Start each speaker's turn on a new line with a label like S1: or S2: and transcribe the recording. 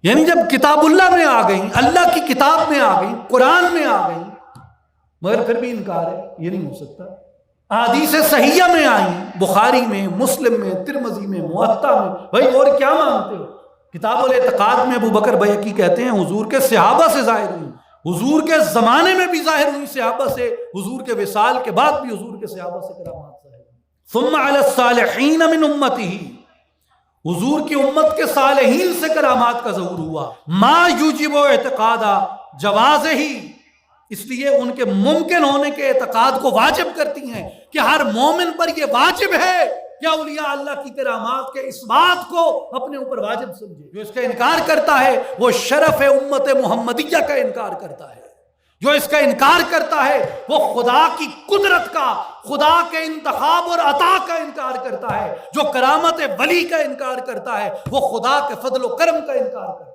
S1: یعنی جب کتاب اللہ میں آ گئی، اللہ کی کتاب میں آ گئی، قرآن میں آ گئی، مگر پھر بھی انکار ہے، یہ نہیں ہو سکتا۔ احادیث صحیحہ میں آئیں، بخاری میں، مسلم میں، ترمذی میں، موطا میں، بھائی اور کیا مانگتے ہو؟ کتاب الاعتقاد میں ابو بکر بیہقی کہتے ہیں حضور کے صحابہ سے ظاہر ہوئی، حضور کے زمانے میں بھی ظاہر ہوئی صحابہ سے، حضور کے وصال کے بعد بھی حضور کے صحابہ سے کرامات ظاہر ہوئی۔ ثم علی الصالحین من امتہ، حضور کی امت کے صالحین سے کرامات کا ظہور ہوا۔ ما یوجب اعتقادا جواز ہی، اس لیے ان کے ممکن ہونے کے اعتقاد کو واجب کرتی ہیں کہ ہر مومن پر یہ واجب ہے کہ اولیاء اللہ کی کرامات کے اس بات کو اپنے اوپر واجب سمجھے۔ جو اس کا انکار کرتا ہے وہ شرف امت محمدیہ کا انکار کرتا ہے، جو اس کا انکار کرتا ہے وہ خدا کی قدرت کا، خدا کے انتخاب اور عطا کا انکار کرتا ہے، جو کرامت ولی کا انکار کرتا ہے وہ خدا کے فضل و کرم کا انکار کرتا ہے۔